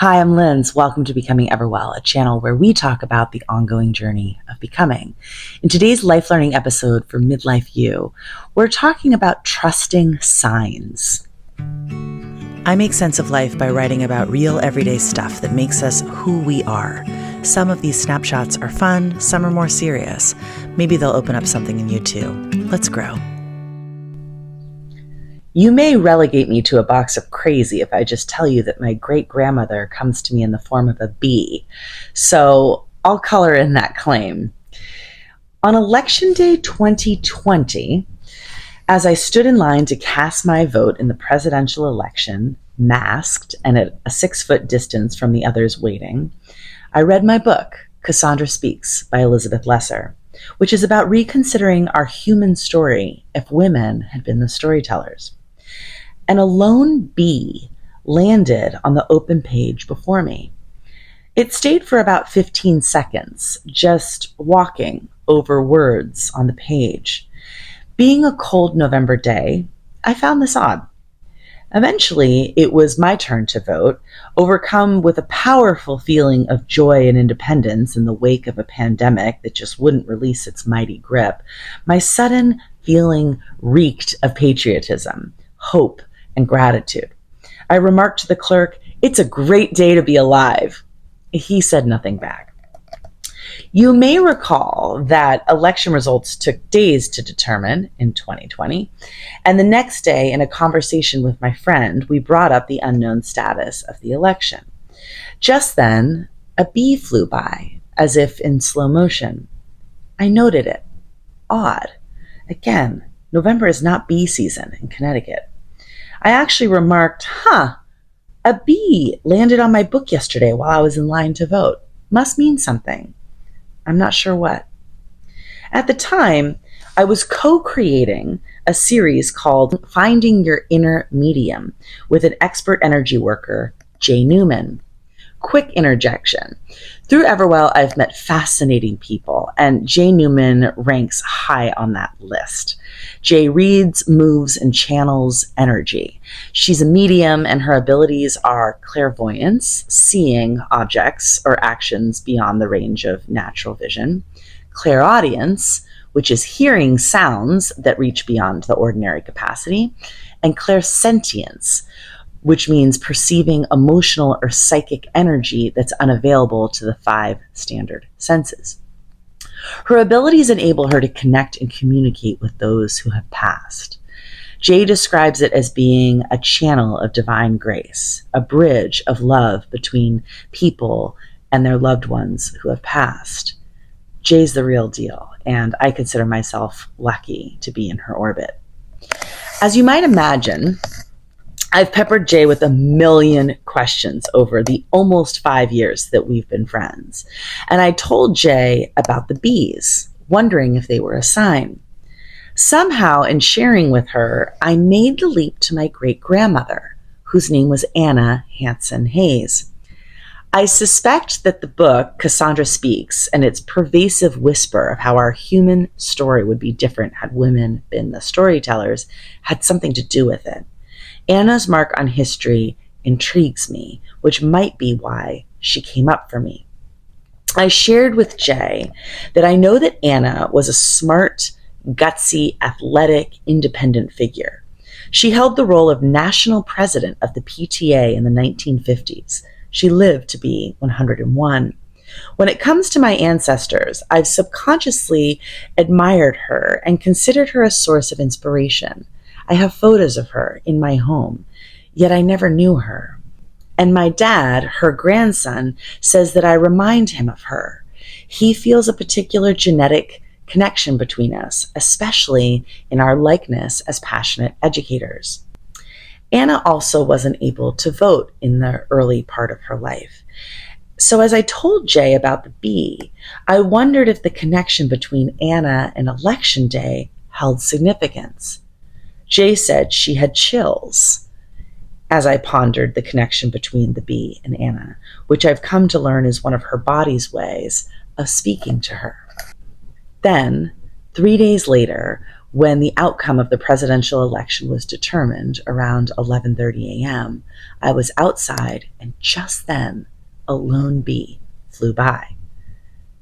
Hi, I'm Linz. Welcome to Becoming Everwell, a channel where we talk about the ongoing journey of becoming. In today's life learning episode for Midlife You, we're talking about trusting signs. I make sense of life by writing about real everyday stuff that makes us who we are. Some of these snapshots are fun, some are more serious. Maybe they'll open up something in you too. Let's grow. You may relegate me to a box of crazy if I just tell you that my great-grandmother comes to me in the form of a bee. So I'll color in that claim. On Election Day 2020, as I stood in line to cast my vote in the presidential election, masked and at a 6-foot distance from the others waiting, I read my book, Cassandra Speaks by Elizabeth Lesser, which is about reconsidering our human story if women had been the storytellers. And a lone bee landed on the open page before me. It stayed for about 15 seconds, just walking over words on the page. Being a cold November day, I found this odd. Eventually, it was my turn to vote, overcome with a powerful feeling of joy and independence in the wake of a pandemic that just wouldn't release its mighty grip. My sudden feeling reeked of patriotism, hope, and gratitude. I remarked to the clerk, "It's a great day to be alive." He said nothing back. You may recall that election results took days to determine in 2020, and the next day, in a conversation with my friend, we brought up the unknown status of the election. Just then, a bee flew by, as if in slow motion. I noted it. Odd. Again, November is not bee season in Connecticut. I actually remarked, a bee landed on my book yesterday while I was in line to vote. Must mean something. I'm not sure what. At the time, I was co-creating a series called Finding Your Inner Medium with an expert energy worker, Jay Newman. Quick interjection. Through Everwell, I've met fascinating people, and Jay Newman ranks high on that list. Jay reads, moves, and channels energy. She's a medium, and her abilities are clairvoyance, seeing objects or actions beyond the range of natural vision, clairaudience, which is hearing sounds that reach beyond the ordinary capacity, and clairsentience, which means perceiving emotional or psychic energy that's unavailable to the 5 standard senses. Her abilities enable her to connect and communicate with those who have passed. Jay describes it as being a channel of divine grace, a bridge of love between people and their loved ones who have passed. Jay's the real deal, and I consider myself lucky to be in her orbit. As you might imagine, I've peppered Jay with a million questions over the almost 5 years that we've been friends. And I told Jay about the bees, wondering if they were a sign. Somehow, in sharing with her, I made the leap to my great-grandmother, whose name was Anna Hanson Hayes. I suspect that the book, Cassandra Speaks, and its pervasive whisper of how our human story would be different had women been the storytellers, had something to do with it. Anna's mark on history intrigues me, which might be why she came up for me. I shared with Jay that I know that Anna was a smart, gutsy, athletic, independent figure. She held the role of national president of the PTA in the 1950s. She lived to be 101. When it comes to my ancestors, I've subconsciously admired her and considered her a source of inspiration. I have photos of her in my home, yet I never knew her. And my dad, her grandson, says that I remind him of her. He feels a particular genetic connection between us, especially in our likeness as passionate educators. Anna also wasn't able to vote in the early part of her life. So as I told Jay about the bee, I wondered if the connection between Anna and Election Day held significance. Jay said she had chills as I pondered the connection between the bee and Anna, which I've come to learn is one of her body's ways of speaking to her. Then, 3 days later, When the outcome of the presidential election was determined around 11:30 a.m., I was outside, and just then a lone bee flew by.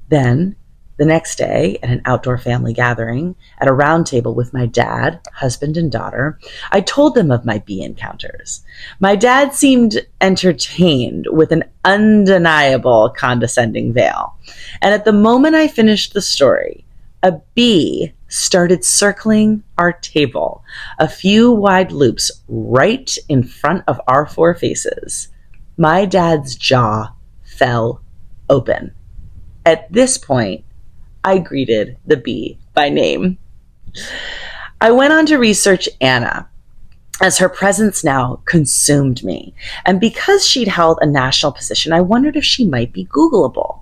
Then, the next day, at an outdoor family gathering, at a round table with my dad, husband, and daughter, I told them of my bee encounters. My dad seemed entertained with an undeniable condescending veil. And at the moment I finished the story, a bee started circling our table, a few wide loops right in front of our four faces. My dad's jaw fell open. At this point, I greeted the bee by name. I went on to research Anna, as her presence now consumed me. And because she'd held a national position, I wondered if she might be Googleable.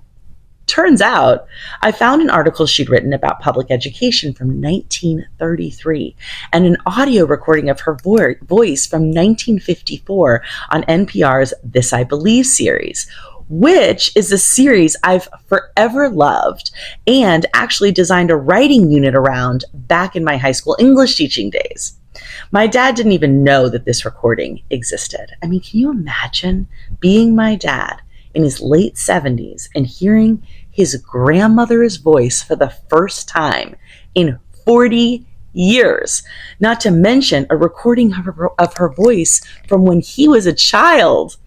Turns out, I found an article she'd written about public education from 1933 and an audio recording of her voice from 1954 on NPR's This I Believe series, which is a series I've forever loved and actually designed a writing unit around back in my high school English teaching days. My dad didn't even know that this recording existed. I mean, can you imagine being my dad in his late 70s and hearing his grandmother's voice for the first time in 40 years? Not to mention a recording of her voice from when he was a child.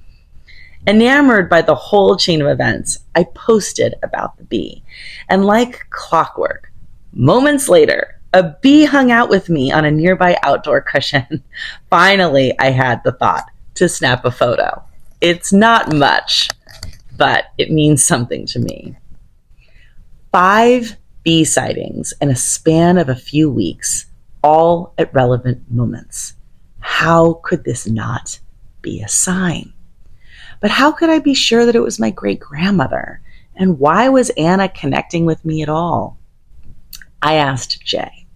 Enamored by the whole chain of events, I posted about the bee. And like clockwork, moments later, a bee hung out with me on a nearby outdoor cushion. Finally, I had the thought to snap a photo. It's not much, but it means something to me. 5 bee sightings in a span of a few weeks, all at relevant moments. How could this not be a sign? But how could I be sure that it was my great-grandmother? And why was Anna connecting with me at all? I asked Jay.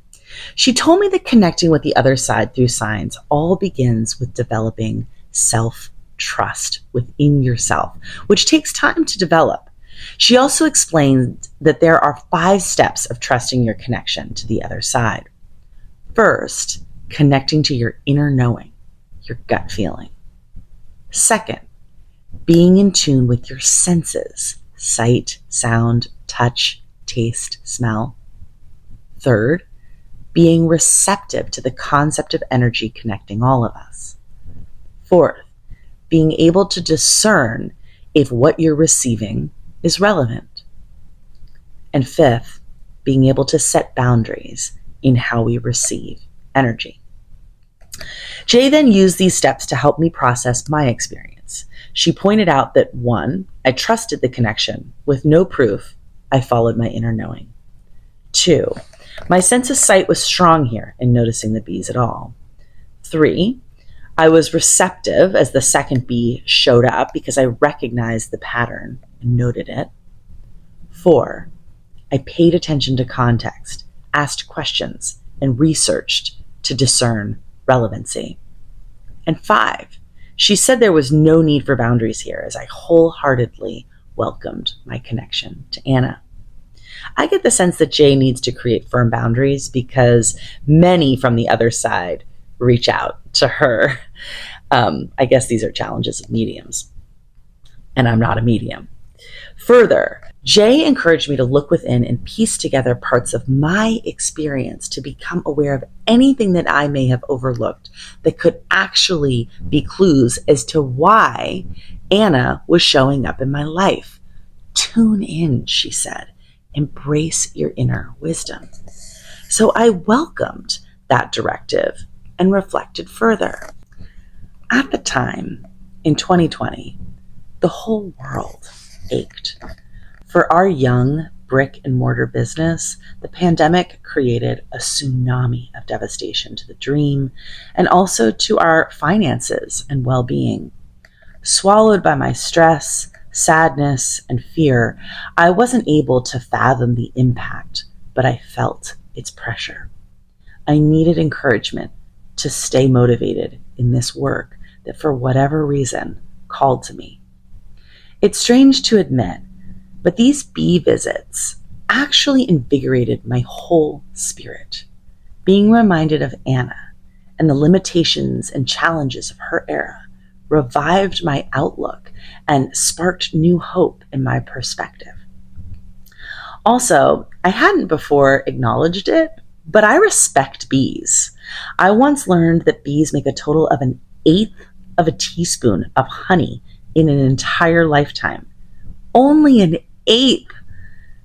She told me that connecting with the other side through signs all begins with developing self-trust within yourself, which takes time to develop. She also explained that there are 5 steps of trusting your connection to the other side. First, connecting to your inner knowing, your gut feeling. Second, being in tune with your senses, sight, sound, touch, taste, smell. Third, being receptive to the concept of energy connecting all of us. Fourth, being able to discern if what you're receiving is relevant. And fifth, being able to set boundaries in how we receive energy. Jay then used these steps to help me process my experience. She pointed out that 1, I trusted the connection. With no proof, I followed my inner knowing. 2, my sense of sight was strong here in noticing the bees at all. 3, I was receptive as the second bee showed up because I recognized the pattern and noted it. 4, I paid attention to context, asked questions, and researched to discern relevancy. And 5, she said there was no need for boundaries here as I wholeheartedly welcomed my connection to Anna. I get the sense that Jay needs to create firm boundaries because many from the other side reach out to her. I guess these are challenges of mediums, and I'm not a medium. Further, Jay encouraged me to look within and piece together parts of my experience to become aware of anything that I may have overlooked that could actually be clues as to why Anna was showing up in my life. Tune in, she said. Embrace your inner wisdom. So I welcomed that directive and reflected further. At the time, in 2020, the whole world ached. For our young brick and mortar business, the pandemic created a tsunami of devastation to the dream and also to our finances and well-being. Swallowed by my stress, sadness, and fear, I wasn't able to fathom the impact, but I felt its pressure. I needed encouragement to stay motivated in this work that, for whatever reason, called to me. It's strange to admit, but these bee visits actually invigorated my whole spirit. Being reminded of Anna and the limitations and challenges of her era revived my outlook and sparked new hope in my perspective. Also, I hadn't before acknowledged it, but I respect bees. I once learned that bees make a total of an eighth of a teaspoon of honey in an entire lifetime. Only an eighth!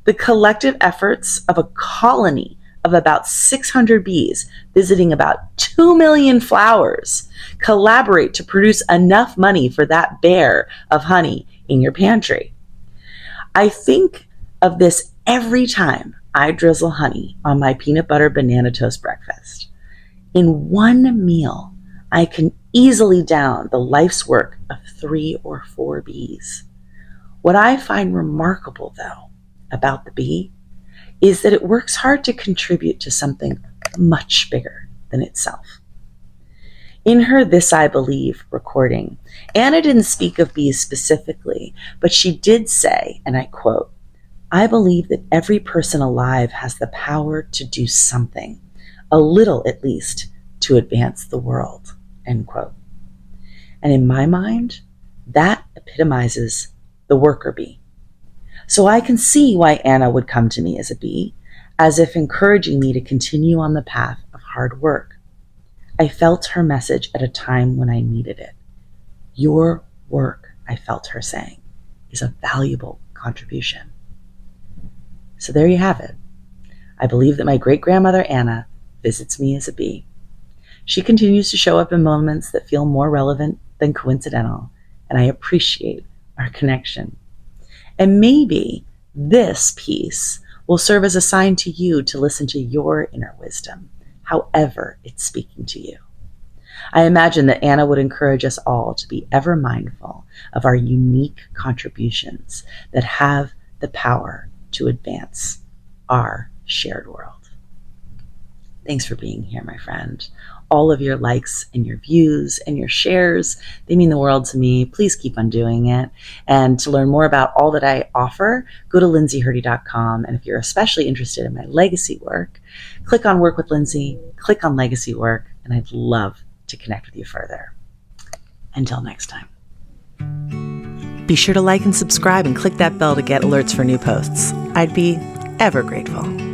The collective efforts of a colony of about 600 bees visiting about 2 million flowers collaborate to produce enough money for that bear of honey in your pantry. I think of this every time I drizzle honey on my peanut butter banana toast breakfast. In one meal, I can easily down the life's work of 3 or 4 bees. What I find remarkable, though, about the bee is that it works hard to contribute to something much bigger than itself. In her This I Believe recording, Anna didn't speak of bees specifically, but she did say, and I quote, "I believe that every person alive has the power to do something, a little at least, to advance the world," end quote. And in my mind, that epitomizes the worker bee. So I can see why Anna would come to me as a bee, as if encouraging me to continue on the path of hard work. I felt her message at a time when I needed it. Your work, I felt her saying, is a valuable contribution. So there you have it. I believe that my great-grandmother Anna visits me as a bee. She continues to show up in moments that feel more relevant than coincidental, and I appreciate our connection. And maybe this piece will serve as a sign to you to listen to your inner wisdom, however it's speaking to you. I imagine that Anna would encourage us all to be ever mindful of our unique contributions that have the power to advance our shared world. Thanks for being here, my friend. All of your likes and your views and your shares, they mean the world to me. Please keep on doing it. And to learn more about all that I offer, go to lindsayhurdy.com. And if you're especially interested in my legacy work, click on Work with Lindsay, click on Legacy Work, and I'd love to connect with you further. Until next time. Be sure to like and subscribe and click that bell to get alerts for new posts. I'd be ever grateful.